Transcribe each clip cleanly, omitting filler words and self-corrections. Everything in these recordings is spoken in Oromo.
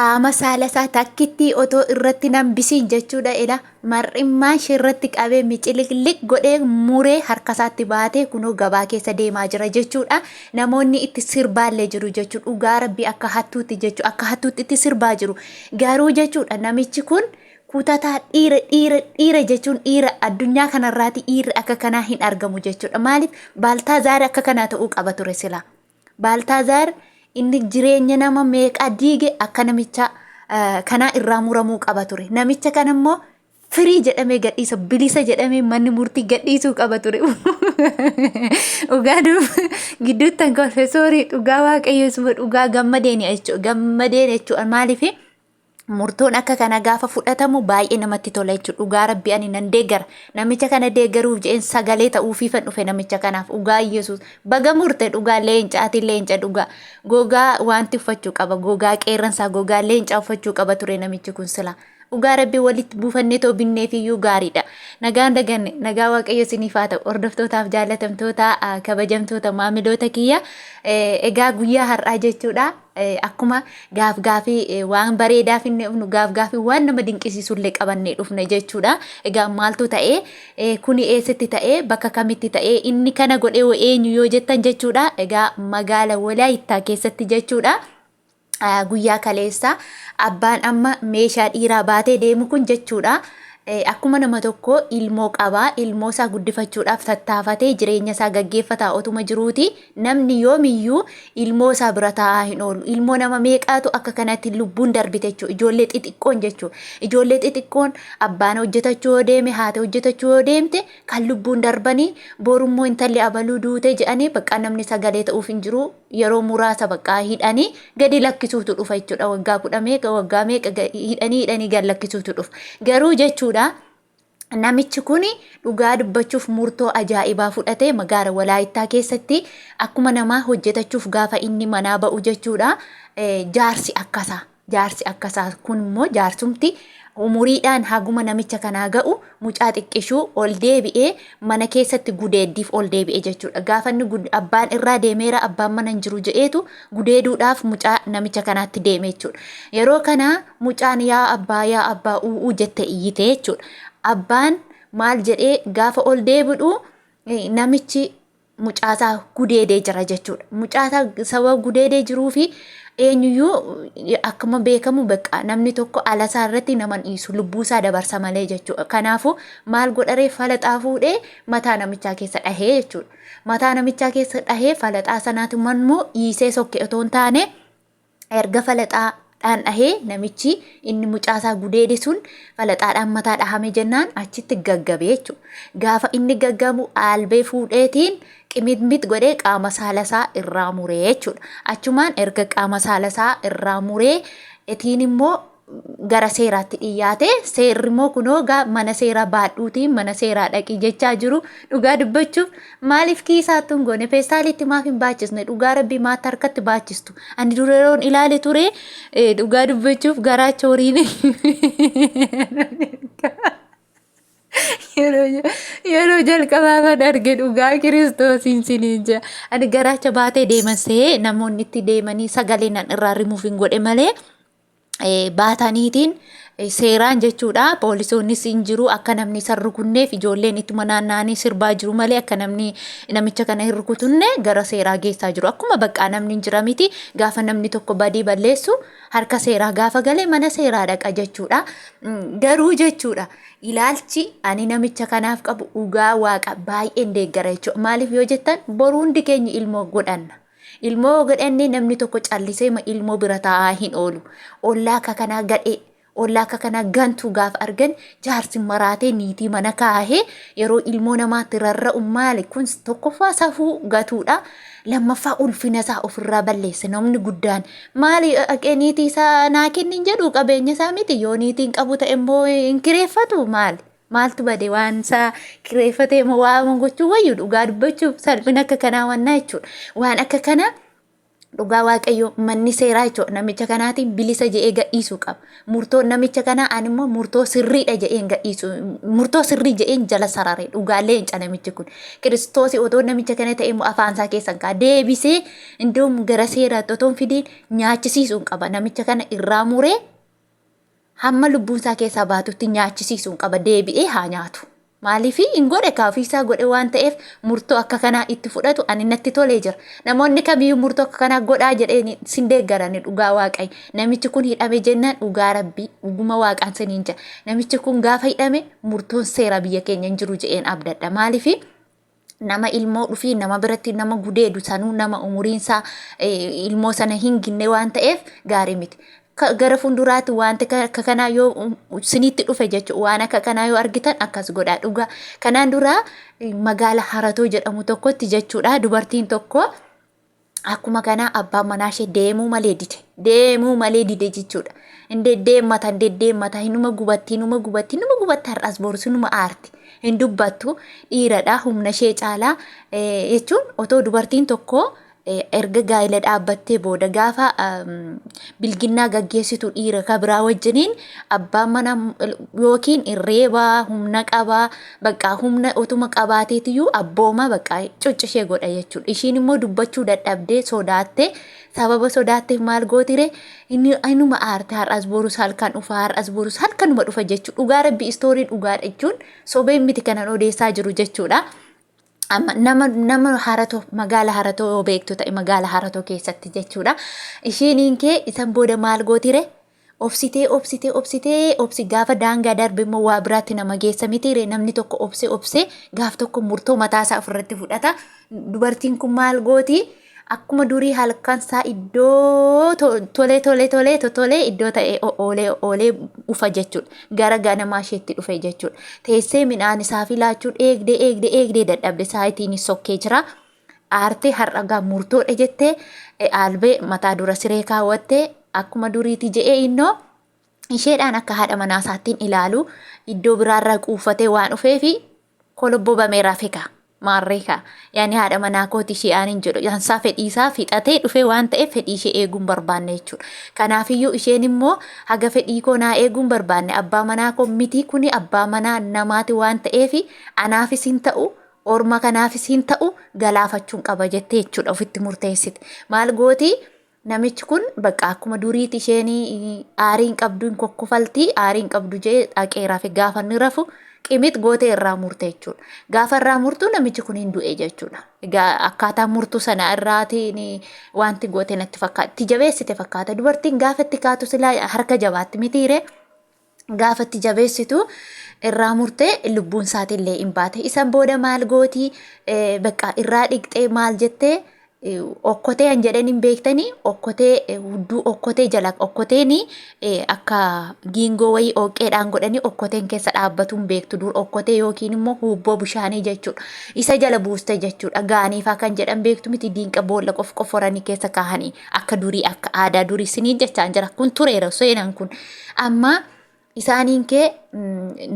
qaama saalasaa takkitti otoo irratti nambisiin jechuudha edha mar'immaan shirratti qabee miciliqliq godhee muree harkasaatti baatee kunoo gabaa keessa deemaa jira jechuudha. Namoonni itti sirbaallee jiru jechuudha. Dhugaa rabbii akka hattuutti jechuudha. Akka hattuutti itti sirbaa jiru. Garuu jechuudha namichi kun kutataa dhiira jechuun dhiira addunyaa kanarraati dhiirri akka kanaa hin argamu jechuudha. Maaliif Baaltaazaar akka kanaa ta'uu qaba ture sila. Baaltaazaar inni jireenya nama meeqa diige akka namicha kana irraa muramuu qaba ture. Namicha kan immoo firii jedhamee gadhiisa bilisa jedhamee manni murtii gadhiisuu qaba ture. Dhugaa gidduuttan konfesoorii dhugaa waaqayyoo dhugaa gammadeen jechuudha. Maaliif murtoon akka kana gaafa fudhatamu baay'ee namatti tola jechuudha. Dhugaa rabbii ani nan deeggara. Namicha kana deeggaruuf jedheen sagalee ta'uufiifan dhufe namicha kanaaf. Dhugaa Yesuus baga murte dhugaa leenca dhugaa gogaa wanti uffachuu qaba. Gogaa qeerransaa gogaa leencaa uffachuu qaba ture namichi kun sila. Dhugaa rabbii walitti buufannee too binneef iyyuu gaariidha. Nagaan daganne nagaa waaqayyo isiniif haa ta'u. Hordoftootaaf jaallatamtoota kabajamtoota maamiloota kiyya egaa guyyaa har'aa jechuudha. Akkuma gaafgaafii waan bareedaaf inni dhufnu gaafgaafii waan nama dinqisiisullee qabannee dhufne jechuudha. Egaa maaltu ta'ee kuni eessatti ta'ee bakka kamitti ta'ee inni kana godhee eenyu yoo jettan jechuudha. Egaa magaala Walaayittaa keessatti jechuudha. Guyyaa kaleessa abbaan amma meeshaa dhiiraa baatee deemu kun jechuudha. Akkuma nama tokko ilmoo qabaa ilmoo isaa guddifachuudhaaf tattaafatee jireenya isaa gaggeeffataa otuma jiruuti namni yoomiyyuu ilmoo isaa bira taa'aa hin oolu. Ilmoo nama meeqaatu akka kanatti lubbuun darbite jechuudha. Ijoollee xixiqqoon jechuudha. Ijoollee xixiqqoon abbaan hojjetachuu yoo deeme haati hojjetachuu yoo deemte kan lubbuun darbanii borummoo intalli abaluu duute jedhanii bakka namni sagalee ta'uuf hin jiru yeroo muraasa bakka hidhanii gadi lakkisuutu dhufa jechuudha. Waggaa 10 waggaa meeqa hidhanii gad lakkisuutu dhufa. Garuu jechuudha namichi kun dhugaa dubbachuuf murtoo ajaa'ibaa fudhatee magaala Walaayittaa keessatti akkuma namaa hojjetachuuf gaafa inni manaa ba'u jechuudha. Jaarsi akkasaa kun immoo jaarsumti umuriidhaan haguma namicha kanaa ga'u mucaa xiqqishuu ol deebi'ee mana keessatti gudeeddiif ol deebi'e jechuudha. Gaafa inni abbaan irraa deemeera abbaan mana hin jiru je'eetu gudeeduudhaaf mucaa namicha kanaatti deeme jechuudha. Yeroo kana mucaan yaa abbaa u'uu jette iyyite jechuudha. Abbaan maal jedhee gaafa ol deebi'u namichi mucaasaa gudeedee jira jechuudha. Mucaasaa sababa gudeedee jiruufi eenyuyyuu akkuma beekamu bakka namni tokko alasaa irratti nama dhiisu lubbuusaa dabarsa malee jechuudha. Kanaafuu maal godharee falaxaa fuudhee mataa namichaa keessa dhahee jechuudha. Mataa namichaa keessa dhahee falaxaa sanaatu immoo dhiisee sokke otoo hin taane erga falaxaadhaan dhahee namichi inni mucaasaa gudeede sun falaxaadhaan mataa dhahame jennaan achitti gaggabe jechuudha. Gaafa inni gaggabu albee fuudheetiin qimit godhee qaama saalasaa irraa muree jechuudha. Achumaan erga qaama saalasaa irraa muree etiin immoo gara seeraatti dhiyaate seerri immoo kunoo mana seeraa baadhuutiin mana seeraa dhaqii jechaa jiru. Dhugaa dubbachuuf maaliif kiisaatti hin goone feestaalitti maaf hin baachisne dhugaa rabbii maatti harkatti baachistu. Ani dura yeroon ilaale ture dhugaa dubbachuuf garaacha horiin yeroo jalqabaa arge dhugaa kiristoosiin siniinja. Ani garaacha baatee deemansee namoonni itti deemanii sagalee nan irraa rimuuf hin godhe malee baataniitiin seeraan jechuudha. Poolisoonnis hin jiru akka namni isa rukunneef ijoolleen ittuma naanna'anii sirbaa jiru malee akka namni namicha kana hin rukutunne gara seeraa geessaa jiru. Akkuma bakka namni hin jira miti gaafa namni tokko badii balleessu harka seeraa gaafa galee mana seeraa dhaqa jechuudha. Garuu jechuudha ilaalchi ani namicha kanaaf qabu dhugaa waaqa baay'een deeggara jechuudha. Maaliif yoo jettan boruu hundi keenya ilmoo godhanna. Ilmoo godhannee namni tokko callisee ilmoo bira taa'aa hin oolu. Ollaa akka kanaa gadhee ollaa akka kanaa gantuu gaafa argan jaarsi maraatee niitii mana kaahee yeroo ilmoo namaatti rarra'u maali kun tokkoffaa safuu gatuudha. Lammaffaa ulfina isaa ofirraa balleessa namni guddaan maali niitii isaa naa kennin jedhu qabeenya isaa miti yoo niitiin qabu ta'e immoo hin kireeffatu maali. Maaltu bade waan isaa kireeffatee moo waan gochuu wayyu dhugaa dubbachuuf salphina akka kanaa wannaa jechuudha. Waan akka kana dhugaa waaqayyo manni seeraa jechuudha namicha kanaatiin bilisa jedhee gadhiisuu qaba. Murtoo namicha kanaa ani immoo murtoo sirriidha jedheen gadhiisu murtoo sirrii jedheen jala sarare dhugaallee hin namichi kun. Kiristoos otoo namicha kana ta'e immoo afaansaa keessan kaa deebisee indoom gara seeraatti otoon fidiin nyaachisiisuun qaba namicha kana irraa muree hamma lubbuunsaa keessaa baatutti nyaachisiisuun qaba deebi'ee haa nyaatu. Maaliifii hin godhe kaafiisaa godhe waan ta'eef murtoo akka kanaa itti fudhatu ani natti tolee jira. Namoonni kamiyyuu murtoo akka kanaa godhaa jedheen sin deeggarani dhugaa waaqayyo. Namichi kun hidhame jennaan dhugaa rabbii dhuguma waaqaan siniin jira. Namichi kun gaafa hidhame murtoon seera biyya keenya hin jiru jedheen abdadha. Maaliifii nama ilmoo dhufii nama biratti nama gudeedu sanuu nama umuriinsaa ilmoo sana hin ginne waan ta'eef gaarii miti. Gara fuulduraatti wanti akka kanaa yoo sinitti dhufe jechuudha waan akka kanaa yoo argitan akkas godhaa dhugaa. Kanaan dura magaala Haratoo jedhamu tokkotti jechuudha dubartiin tokko akkuma kanaa abbaan manaa ishee deemuu malee dide jechuudha. Indee deemmata hinuma gubatti har'as borusi numa aarti hin dubbattu dhiiradha humna ishee caalaa jechuun otoo dubartiin tokko erga gaa'ela dhaabbattee booda gaafa bilginnaa gaggeessitu dhiira kabiraa wajjiniin abbaan mana yookiin irreebaa humna qabaa bakka humna otuma qabaateetiyyuu abbooma bakka cuccishee godha jechuudha. Ishiin immoo dubbachuu dadhabdee sodaattee sababa sodaatteef maal gootire innuma aarte har'as borus halkan dhufa har'as borus halkanuma dhufa jechuudha. Dhugaa rabbi istoorii dhugaadha jechuun sobeen miti kanan odeessaa jiru jechuudha. Nama Haratoo magaala Haratoo yoo beektu ta'e magaala Haratoo keessatti jechuudha. Ishiin kee isan booda maal gootire obsitee gaafa daangaa darbe immoo waa biraatti nama geessa mitiire namni tokko obsee gaaf tokko murtoo mataasaa ofirratti fudhata. Dubartiin kun maal gooti akkuma durii halkansaa iddoo tolee iddoo ta'e oolee ufa jechuudha. Gara ganamaa isheetti dhufe jechuudha. Teessee midhaan isaa filaachuun eegdee dadhabde saayitiin sokkee jira. Aartee har'agaa murtoodha jettee albee mataa dura siree kaawwattee akkuma duriiti je'ee innoo isheedhaan akka haadha manaasaattiin ilaalu iddoo biraarraa quufatee waan dhufeefi kolobboo bameeraa fika. Maarreeka yaani haadha manaa kooti ishee aanin jedhu yansaa fedhiisaa fixatee dhufe waan ta'eef fedhii ishee eeguun barbaanne jechuudha. Kanaafiyyuu isheen immoo haga fedhii koo naa eeguun barbaanne abbaa manaa koo miti kuni abbaa manaa namaati waan ta'eef anaafis hin ta'u orma kanaafis hin ta'u galaafachuun qaba jettee jechuudha ofitti murteessite. Maal gooti namichi kun bakka akkuma duriiti isheen aariin qabdu hin kokkofaltii aariin qabdu jee dhaqeeraa fi gaafa inni rafu qimit gootee irraa murte jechuudha. Gaafa irraa murtu namichi kun hin du'e jechuudha. Egaa akkaataa murtuu sana irraatiin wanti gootee natti fakkaata. Itti jabeessite fakkaata. Dubartiin gaafa itti kaatu silaa harka jabaatti mitiire gaafa itti jabeessitu irraa murtee lubbuun isaatiillee hin baate. Isan booda maal gooti bakka irraa dhiqxee maal jettee okkotee an jedhaniin beektanii okkotee hudduu okkotee jala okkoteeni akka giingoo wayii oqqeedhaan godhanii okkoteen keessa dhaabbatuun beektu dur okkotee yookiin immoo hubboo bishaanii jechuudha. Isa jala buuste jechuudha. Gaaniifaa kan jedhan beektu miti diinqa boolla qofforanii keessa kaahanii akka durii akka aadaa durii siniin jechaan jira kun tureera seenaan kun amma isaaniin kee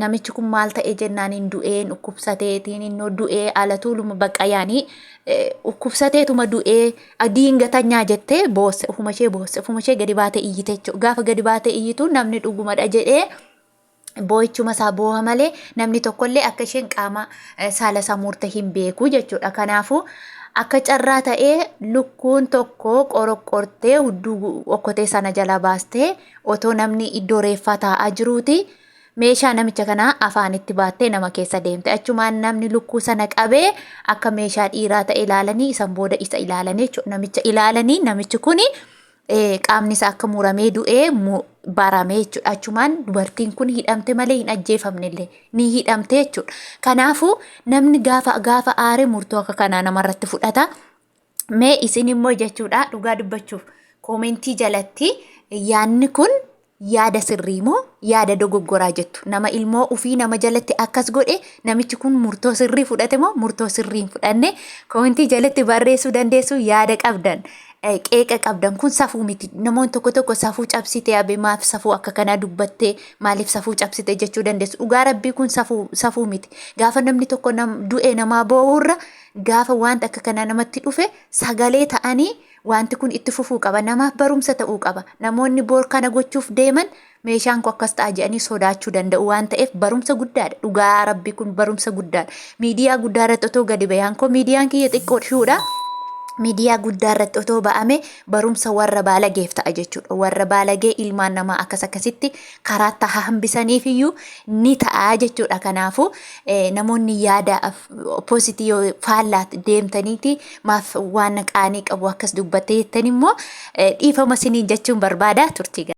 namichi kun maal ta'e jennaan hin du'een dhukkubsateetiin innoo du'ee ala tuuluma bakka yaanii dhukkubsateetuma du'ee diingatanyaa jettee boosse ufuma ishee gadi baatee iyyite jechuudha. Gaafa gadi baatee iyyitu namni dhugumadha jedhee boo'ichuma isaa booha malee namni tokkollee akka isheen qaama saala isaa murte hin beeku jechuudha. Kanaafuu akka carraa ta'ee lukkuun tokko qoroqortee hudduu okkotee sana jala baastee otoo namni iddoo reeffaa taa'aa jiruuti meeshaa namicha kanaa afaanitti baattee nama keessa deemte. Achumaan namni lukkuu sana qabee akka meeshaa dhiiraa ta'e ilaalanii isan booda isa ilaalanii namicha ilaalanii namichi kuni qaamni isaa akka muramee du'ee baramee jechuudha. Achumaan dubartiin kun hidhamte malee hin ajjeefamnellee ni hidhamte jechuudha. Kanaafuu namni gaafa aare murtoo akka kanaa namarratti fudhata. Mee isin immoo jechuudha dhugaa dubbachuuf koomentii jalatti yaadni kun yaada sirrii moo yaada dogoggoraa jettu. Nama ilmoo ufii nama jalatti akkas godhe namichi kun murtoo sirrii fudhate moo murtoo sirrii hin fudhanne koomentii jalatti barreessuu dandeessu yaada qabdan. Qeeqa qabdan kun safuu miti. Namoonni tokko safuu cabsite yaabee maaf safuu akka kanaa dubbattee maaliif safuu cabsite jechuu dandeessu. Dhugaa rabbii kun safuu miti. Gaafa namni tokko du'e namaa boo'urra gaafa wanta akka kanaa namatti dhufe sagalee ta'anii wanti kun itti fufuu qaba. Namaaf barumsa ta'uu qaba. Namoonni boor kana gochuuf deeman meeshaan koo akkas ta'a jedhanii sodaachuu danda'u waan ta'eef barumsa guddaadha. Dhugaa rabbi kun barumsa guddaadha. Miidiyaa guddaa irratti otoo gadi bayaan koo miidiyaan kiyya xiqqoodhuudha. Miidiyaa guddaa irratti otoo ba'ame barumsa warra baalageef ta'a jechuudha. Warra baalagee ilmaan namaa akkasitti karaatti hambisaniif iyyuu ni ta'a jechuudha. Kanaafuu namoonni yaada positii faallaatti deemtaniiti maaf waan qaanii qabu akkas dubbattee jettan immoo dhiifama siniin jechuun barbaada turtii.